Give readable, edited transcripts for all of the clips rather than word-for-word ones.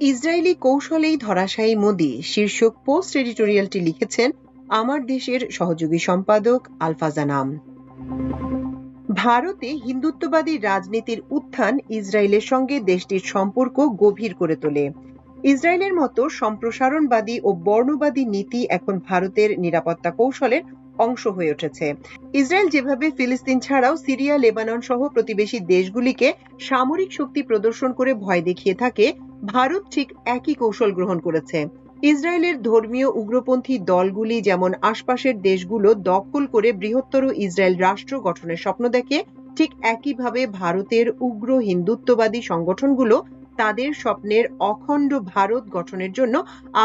Israeli কৌশলেই ধরাশায়ী Modi শীর্ষক post এডিটোরিয়ালটি লিখেছেন আমার দেশের সহযোগী সম্পাদক আলফাজা নাম। ভারতে হিন্দুত্ববাদী রাজনীতির উত্থান ইসরায়েলের সঙ্গে দেশটির সম্পর্ক গভীর করে তোলে। ইসরায়েলের মতো সম্প্রসারণবাদী ও বর্ণবাদী নীতি এখন ভারতের নিরাপত্তা কৌশলের অংশ হয়ে উঠেছে। ইসরায়েল যেভাবে ফিলিস্তিন ছাড়াও সিরিয়া, লেবানন সহ প্রতিবেশী দেশগুলিকে সামরিক শক্তি প্রদর্শন করে ভয় দেখিয়ে থাকে, ভারত ঠিক একই কৌশল গ্রহণ করেছে। ইসরায়েলের ধর্মীয় উগ্রপন্থী দলগুলি যেমন আশপাশের দেশগুলো দখল করে বৃহত্তর ইসরায়েল রাষ্ট্র গঠনের স্বপ্ন দেখে, ঠিক একইভাবে ভারতের উগ্র হিন্দুত্ববাদী সংগঠনগুলো তাদের স্বপ্নের অখণ্ড ভারত গঠনের জন্য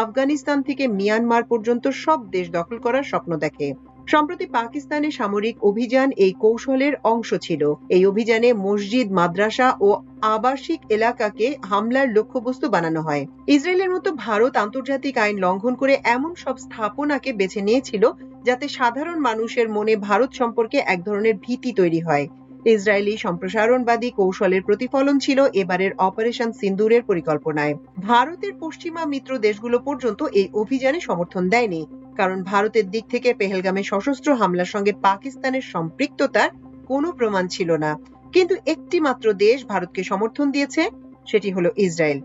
আফগানিস্তান থেকে মিয়ানমার পর্যন্ত সব দেশ দখল করার স্বপ্ন দেখে। সম্প্রতি পাকিস্তানে সামরিক অভিযান এই কৌশলের অংশ ছিল। এই অভিযানে মসজিদ, মাদ্রাসা ও আবাসিক এলাকাকে হামলার লক্ষ্যবস্তু বানানো হয়। ইসরায়েলের মতো ভারত আন্তর্জাতিক আইন লঙ্ঘন করে এমন সব স্থাপনাকে বেছে নিয়েছিল যাতে সাধারণ মানুষের মনে ভারত সম্পর্কে এক ধরনের ভীতি তৈরি হয়। ইসরায়েলি সম্প্রসারণবাদী কৌশলের প্রতিফলন ছিল এবারের অপারেশন সিন্দুরের পরিকল্পনায়। ভারতের পশ্চিমা মিত্র দেশগুলো পর্যন্ত এই অভিযানে সমর্থন দেয়নি, কারণ ভারতের দিক থেকে পেহেলগামে সশস্ত্র হামলার সঙ্গে পাকিস্তানের সম্পৃক্ততার কোনো প্রমাণ ছিল না। কিন্তু একটি মাত্র দেশ ভারতকে সমর্থন দিয়েছে, সেটি হলো ইসরায়েল।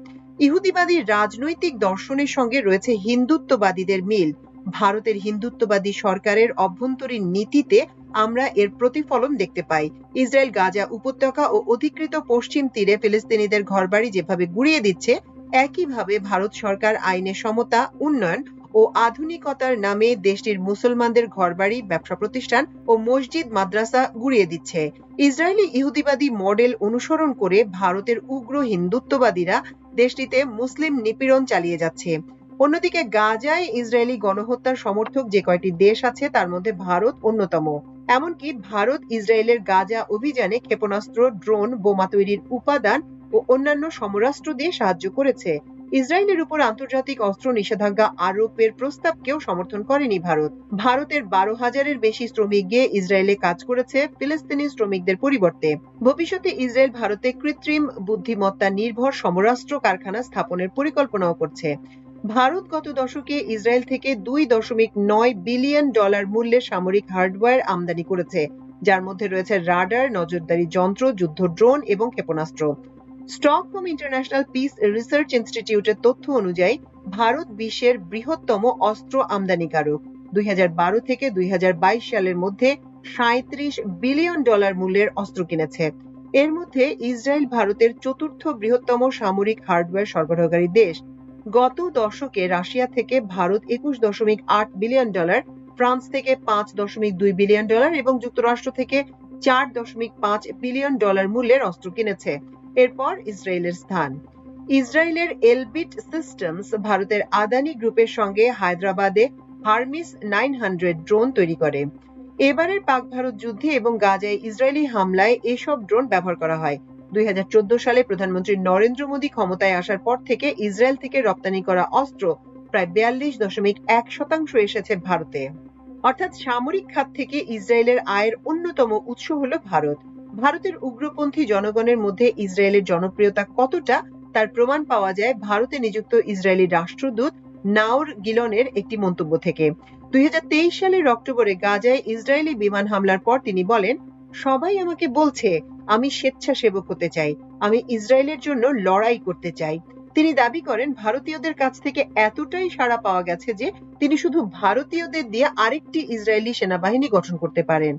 ইহুদিবাদী রাজনৈতিক দর্শনের সঙ্গে রয়েছে হিন্দুত্ববাদীদের মিল। ভারতের হিন্দুত্ববাদী সরকারের অভ্যন্তরীণ নীতিতে আমরা এর প্রতিফলন দেখতে পাই। ইসরায়েল গাজা উপত্যকা ও অধিকৃত পশ্চিম তীরে ফিলিস্তিনিদের ঘরবাড়ি যেভাবে গুড়িয়ে দিচ্ছে, একইভাবে ভারত সরকার আইনের সমতা, উন্নয়ন ও আধুনিকতার নামে দেশটির মুসলমানদের ঘরবাড়ি, ব্যবসা প্রতিষ্ঠান ও মসজিদ, মাদ্রাসা গুড়িয়ে দিচ্ছে। ইসরায়েলি ইহুদিবাদী মডেল অনুসরণ করে ভারতের উগ্র হিন্দুত্ববাদীরা দেশটিতে মুসলিম নিপীড়ন চালিয়ে যাচ্ছে। অন্যদিকে গাজায় ইসরায়েলি গণহত্যার সমর্থক যে কয়টি দেশ আছে তার মধ্যে ভারত অন্যতম। এমনকি ভারত ইসরায়েলের গাজা অভিযানে ক্ষেপণাস্ত্র, ড্রোন, বোমা তৈরির উপাদান ও অন্যান্য সমরাস্ত্র দিয়ে সাহায্য করেছে। ইসরায়েলের উপর আন্তর্জাতিক অস্ত্র নিষেধাজ্ঞা আরোপের প্রস্তাবকেও সমর্থন করেনি ভারত। ভারতের 12,000-এর বেশি শ্রমিক গিয়ে ইসরায়েলে কাজ করেছে ফিলিস্তিনি শ্রমিকদের পরিবর্তে। ভবিষ্যতে ইসরায়েল ভারতে কৃত্রিম বুদ্ধিমত্তা নির্ভর সমরাস্ত্র কারখানা স্থাপনের পরিকল্পনাও করছে। ভারত গত দশকে ইসরায়েল থেকে $2.9 বিলিয়ন মূল্যের সামরিক হার্ডওয়্যার আমদানি করেছে, যার মধ্যে রয়েছে রাডার, নজরদারি যন্ত্র, যুদ্ধ ড্রোন এবং ক্ষেপণাস্ত্র। স্টকহোম ইন্টারন্যাশনাল পিস রিসার্চ ইনস্টিটিউটের তথ্য অনুযায়ী ভারত বিশ্বের বৃহত্তম অস্ত্র আমদানিকারক। 2012 থেকে 2022 সালের মধ্যে $37 বিলিয়ন মূল্যের অস্ত্র কিনেছে। এর মধ্যে ইসরায়েল ভারতের চতুর্থ বৃহত্তম সামরিক হার্ডওয়্যার সরবরাহকারী দেশ। গত দশকে রাশিয়া থেকে ভারত $21.8 বিলিয়ন, ফ্রান্স থেকে $5.2 বিলিয়ন এবং যুক্তরাষ্ট্র থেকে $4.5 বিলিয়ন মূল্যের অস্ত্র কিনেছে। এরপর ইসরায়েলের স্থান। ইসরায়েলের এলবিট সিস্টেমস ভারতের আদানি গ্রুপের সঙ্গে হায়দ্রাবাদে হারমিস 900 ড্রোন তৈরি করে। এবারের পাক ভারত যুদ্ধে এবং গাজায় ইসরায়েলি হামলায় এসব ড্রোন ব্যবহার করা হয়। 2014 সালে প্রধানমন্ত্রী নরেন্দ্র মোদী ক্ষমতায় আসার পর থেকে ইসরায়েল থেকে রপ্তানি করা অস্ত্র প্রায় 42.1% এসেছে ভারতে। অর্থাৎ সামরিক খাত থেকে ইসরায়েলের আয়ের অন্যতম উৎস হলো ভারত। ভারতের উগ্রপন্থী জনগণের মধ্যে ইসরায়েলের জনপ্রিয়তা কতটা তার প্রমাণ পাওয়া যায় ভারতে নিযুক্ত ইসরায়েলি রাষ্ট্রদূত নাওর গিলনের একটি মন্তব্য থেকে। 2023 সালের অক্টোবরে গাজায় ইসরায়েলি বিমান হামলার পর তিনি বলেন, সবাই আমাকে বলছে আমি স্বেচ্ছাসেবক হতে চাই, আমি ইসরায়েলের জন্য লড়াই করতে চাই। তিনি দাবি করেন ভারতীয়দের কাছ থেকে এতটাই সাড়া পাওয়া গেছে যে তিনি শুধু ভারতীয়দের দিয়ে আরেকটি ইসরায়েলি সেনাবাহিনী গঠন করতে পারেন।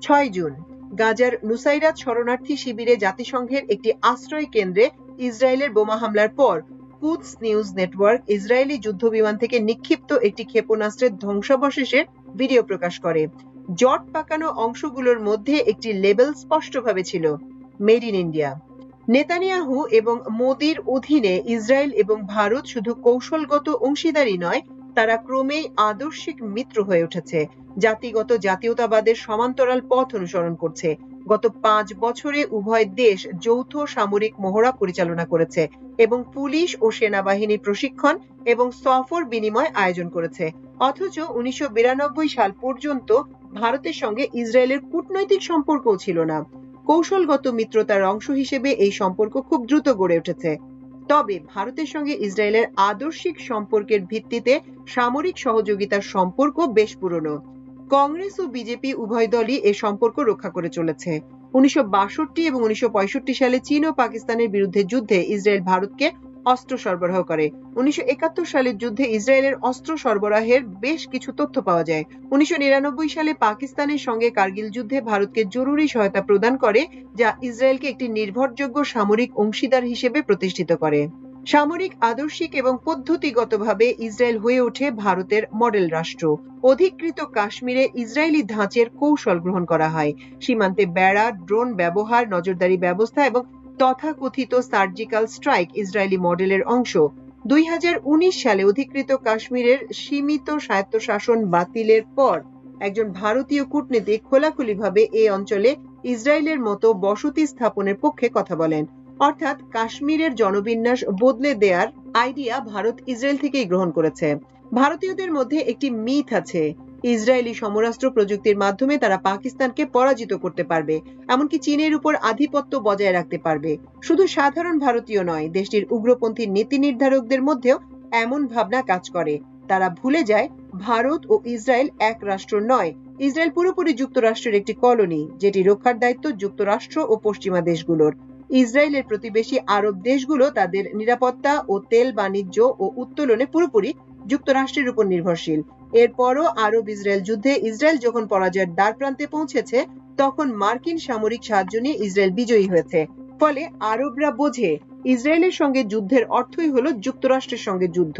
6 জুন গাজার নুসাইরাত শরণার্থী শিবিরে জাতিসংঘের একটি আশ্রয় কেন্দ্রে ইসরায়েলের বোমা হামলার পর কুদস নিউজ নেটওয়ার্ক ইসরায়েলি যুদ্ধবিমান থেকে নিক্ষিপ্ত একটি ক্ষেপণাস্ত্রের ধ্বংসাবশেষের ভিডিও প্রকাশ করে। জট পাকানো অংশগুলোর মধ্যে একটি লেবেল স্পষ্টভাবে ছিল, মেড ইন ইন্ডিয়া। নেতানিয়াহু এবং মোদির অধীনে ইসরায়েল এবং ভারত শুধু কৌশলগত অংশীদারই নয়, তারা ক্রমেই আদর্শিক মিত্র হয়ে উঠেছে। জাতিগত জাতীয়তাবাদের সমান্তরাল পথ অনুসরণ করছে। গত 5 বছরে উভয় দেশ যৌথ সামরিক মহড়া পরিচালনা করেছে এবং পুলিশ ও সেনাবাহিনী প্রশিক্ষণ এবং সফর বিনিময় আয়োজন করেছে। অথচ 1992 সাল পর্যন্ত ভারতের সঙ্গে ইসরায়েলের কূটনৈতিক সম্পর্কও ছিল না। কৌশলগত মিত্রতার অংশ হিসেবে এই সম্পর্ক খুব দ্রুত গড়ে উঠেছে। তবে ভারতের সঙ্গে ইসরায়েলের আদর্শিক সম্পর্কের ভিত্তিতে সামরিক সহযোগিতার সম্পর্ক বেশ পুরনো। কংগ্রেস ও বিজেপি উভয় দলই এ সম্পর্ক রক্ষা করে চলেছে। 1962 এবং 1965 সালে চীন ও পাকিস্তানের বিরুদ্ধে যুদ্ধে ইসরায়েল ভারতকে অস্ত্র সরবরাহ করে। 1971 সালের যুদ্ধে ইসরায়েলের অস্ত্র সরবরাহের বেশ কিছু তথ্য পাওয়া যায়। 1999 সালে পাকিস্তানের সঙ্গে কার্গিল যুদ্ধে ভারতকে জরুরি সহায়তা প্রদান করে, যা ইসরায়েলকে একটি নির্ভরযোগ্য সামরিক অংশীদার হিসেবে প্রতিষ্ঠিত করে। সামরিক, আদর্শিক এবং পদ্ধতিগতভাবে ইসরায়েল হয়ে ওঠে ভারতের মডেল রাষ্ট্র। অধিকৃত কাশ্মীরে ইসরায়েলি ধাঁচের কৌশল গ্রহণ করা হয়। সীমান্তে বেড়া, ড্রোন ব্যবহার, নজরদারি ব্যবস্থা এবং তথাকথিত সার্জিক্যাল স্ট্রাইক ইসরায়েলি মডেলের অংশ। 2019 সালে অধিকৃত কাশ্মীরের সীমিত স্বায়ত্তশাসন বাতিলের পর একজন ভারতীয় কূটনীতিক খোলাখুলিভাবে এই অঞ্চলে ইসরায়েলের মতো বসতি স্থাপনের পক্ষে কথা বলেন। অর্থাৎ কাশ্মীরের জনবিন্যাস বদলে দেওয়ার আইডিয়া ভারত ইসরায়েল থেকেই গ্রহণ করেছে। ভারতীয়দের মধ্যে একটি মিথ আছে, ইসরায়েলি সমরাস্ত্র প্রযুক্তির মাধ্যমে তারা পাকিস্তানকে পরাজিত করতে পারবে, এমনকি চীনের উপর আধিপত্য বজায় রাখতে পারবে। শুধু সাধারণ ভারতীয় নয়, দেশটির উগ্রপন্থী নীতি নির্ধারকদের মধ্যেও এমন ভাবনা কাজ করে। তারা ভুলে যায় ভারত ও ইসরায়েল এক রাষ্ট্র নয়। ইসরায়েল পুরোপুরি যুক্তরাষ্ট্রের একটি কলোনি, যেটি রক্ষার দায়িত্ব যুক্তরাষ্ট্র ও পশ্চিমা দেশগুলোর। ইসরায়েলের প্রতিবেশী আরব দেশগুলো তাদের নিরাপত্তা ও তেল বাণিজ্য ও উত্তোলনে পুরোপুরি যুক্তরাষ্ট্রের উপর নির্ভরশীল। এরপরও আরব ইসরায়েল যুদ্ধে ইসরায়েল যখন পরাজয়ের দ্বারপ্রান্তে পৌঁছেছে, তখন মার্কিন সামরিক সাহায্য নিয়ে ইসরায়েল বিজয়ী হয়েছে। ফলে আরবরা বোঝে ইসরায়েলের সঙ্গে যুদ্ধের অর্থই হলো যুক্তরাষ্ট্রের সঙ্গে যুদ্ধ।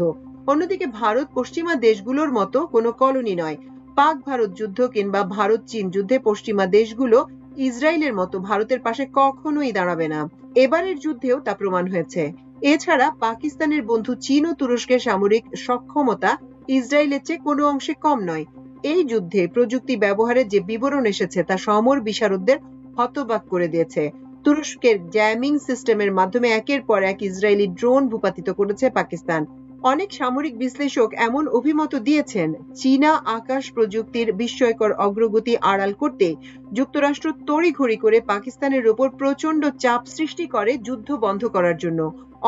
অন্যদিকে ভারত পশ্চিমা দেশগুলোর মতো কোনো কলোনি নয়। পাক ভারত যুদ্ধ কিংবা ভারত চীন যুদ্ধে পশ্চিমা দেশগুলো ইসরায়েলের মতো ভারতের পাশে কখনোই দাঁড়াবে না। এবারের যুদ্ধেও তা প্রমাণ হয়েছে। এছাড়া পাকিস্তানের বন্ধু চীন ও তুরস্কের সামরিক সক্ষমতা ইসরায়েলের চেয়ে কোনো অংশে কম নয়। এই যুদ্ধে প্রযুক্তি ব্যবহারের যে বিবরণ এসেছে তা সমর বিশারদদের হতবাক করে দিয়েছে। তুরস্কের জ্যামিং সিস্টেমের মাধ্যমে একের পর এক ইসরায়েলি ড্রোন ভূপাতিত করেছে পাকিস্তান। অনেক সামরিক বিশ্লেষক এমন অভিমত দিয়েছেন, চীনা আকাশ প্রযুক্তির বিস্ময়কর অগ্রগতি আড়াল করতে যুক্তরাষ্ট্র তড়িঘড়ি করে পাকিস্তানের উপর প্রচন্ড চাপ সৃষ্টি করে যুদ্ধ বন্ধ করার জন্য।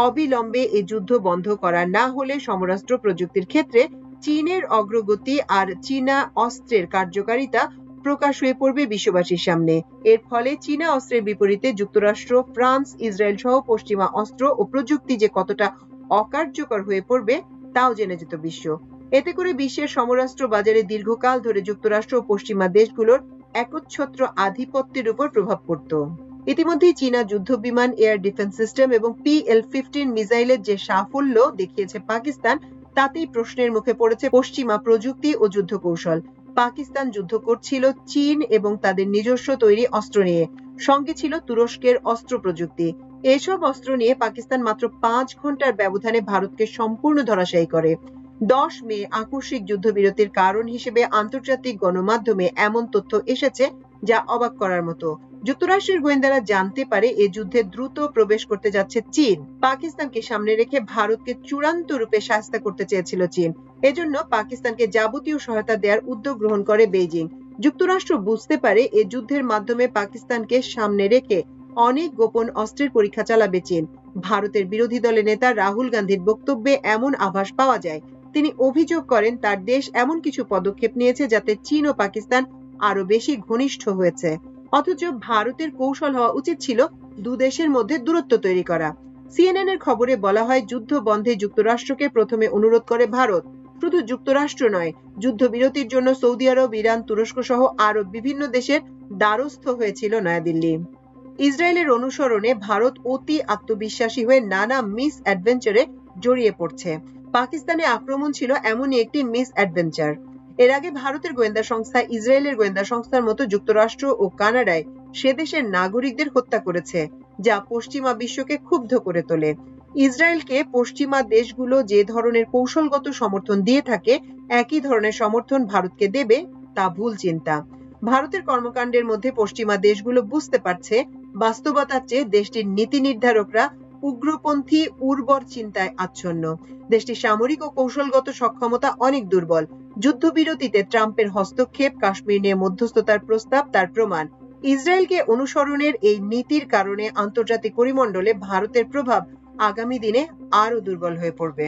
অবিলম্বে এই যুদ্ধ বন্ধ করা না হলে সমরাস্ত্র প্রযুক্তির ক্ষেত্রে চীনের অগ্রগতি আর চীনা অস্ত্রের কার্যকারিতা প্রকাশ হয়ে পড়বে বিশ্ববাসীর সামনে। এর ফলে চীনা অস্ত্রের বিপরীতে যুক্তরাষ্ট্র, ফ্রান্স, ইসরায়েল সহ পশ্চিমা অস্ত্র ও প্রযুক্তি যে কতটা অকার্যকর হয়ে পড়বে তাও জেনে যেত বিশ্ব। এতে করে বিশ্বের সমরাস্ত্র বাজারে দীর্ঘকাল ধরে যুক্তরাষ্ট্র ও পশ্চিমা দেশগুলোর একচ্ছত্র আধিপত্যের উপর প্রভাব পড়ত। ইতিমধ্যেই চীনা যুদ্ধ বিমান, এয়ার ডিফেন্স সিস্টেম এবং PL-15 মিসাইলের যে সাফল্য দেখিয়েছে পাকিস্তান, তাতেই প্রশ্নের মুখে পড়েছে পশ্চিমা প্রযুক্তি ও যুদ্ধ কৌশল। পাকিস্তান যুদ্ধ করছিল চীন এবং তাদের নিজস্ব তৈরি অস্ত্র নিয়ে, সঙ্গে ছিল তুরস্কের অস্ত্র প্রযুক্তি। এসব অস্ত্র নিয়ে পাকিস্তান মাত্র 5 ঘন্টার ব্যবধানে ভারতকে সম্পূর্ণ ধরাশায়ী করে। 10 মে আকস্মিক যুদ্ধবিরতির কারণ হিসেবে আন্তর্জাতিক গণমাধ্যমে এমন তথ্য এসেছে যা অবাক করার মতো। যুক্তরাষ্ট্রের গোয়েন্দারা জানতে পারে এ যুদ্ধে দ্রুত প্রবেশ করতে যাচ্ছে চীন। পাকিস্তানকে সামনে রেখে ভারতকে চূড়ান্ত রূপে শায়েস্তা করতে চেয়েছিল চীন। এজন্য পাকিস্তানকে যাবতীয় সহায়তা দেওয়ার উদ্যোগ গ্রহণ করে বেইজিং। যুক্তরাষ্ট্র বুঝতে পারে এ যুদ্ধের মাধ্যমে পাকিস্তানকে সামনে রেখে অনেক গোপন অস্ত্রের পরীক্ষা চালাবে চীন। ভারতের বিরোধী দলের নেতা রাহুল গান্ধীর বক্তব্যে এমন আভাস পাওয়া যায়। তিনি অভিযোগ করেন তার দেশ এমন কিছু পদক্ষেপ নিয়েছে যাতে চীন ও পাকিস্তান আরো বেশি ঘনিষ্ঠ হয়েছে। অথচ ভারতের কৌশল হওয়া উচিত ছিল দুদেশের মধ্যে দূরত্ব তৈরি করা। CNN এর খবরে বলা হয়, যুদ্ধ বন্ধে যুক্তরাষ্ট্রকে প্রথমে অনুরোধ করে ভারত। শুধু যুক্তরাষ্ট্র নয়, যুদ্ধবিরতির জন্য সৌদি আরব, ইরান, তুরস্ক সহ আরো বিভিন্ন দেশের দ্বারস্থ হয়েছিল নয়াদিল্লি। ইসরায়েলের অনুসরণে ভারত অতি আত্মবিশ্বাসী হয়ে নানা মিস অ্যাডভেঞ্চারে জড়িয়ে পড়ছে। পাকিস্তানে আক্রমণ ছিল এমনই একটি মিস অ্যাডভেঞ্চার। এর আগে ভারতের গোয়েন্দা সংস্থা ইসরায়েলের গোয়েন্দা সংস্থার মতো যুক্তরাষ্ট্র ও কানাডায় সে দেশের নাগরিকদের হত্যা করেছে, যা পশ্চিমা বিশ্বকে ক্ষুব্ধ করে তোলে। ইসরায়েলকে পশ্চিমা দেশগুলো যে ধরনের কৌশলগত সমর্থন দিয়ে থাকে, একই ধরনের সমর্থন ভারতকে দেবে তা ভুল চিন্তা। ভারতের কর্মকাণ্ডের মধ্যে পশ্চিমা দেশগুলো বুঝতে পারছে বাস্তবতার চেয়ে দেশটির নীতি নির্ধারকরা উগ্রপন্থী উর্বর চিন্তায় আচ্ছন্ন। দেশটির সামরিক ও কৌশলগত সক্ষমতা অনেক দুর্বল। যুদ্ধবিরতিতে ট্রাম্পের হস্তক্ষেপ, কাশ্মীর নিয়ে মধ্যস্থতার প্রস্তাব তার প্রমাণ। ইসরায়েলকে অনুসরণের এই নীতির কারণে আন্তর্জাতিক পরিমণ্ডলে ভারতের প্রভাব আগামী দিনে আরো দুর্বল হয়ে পড়বে।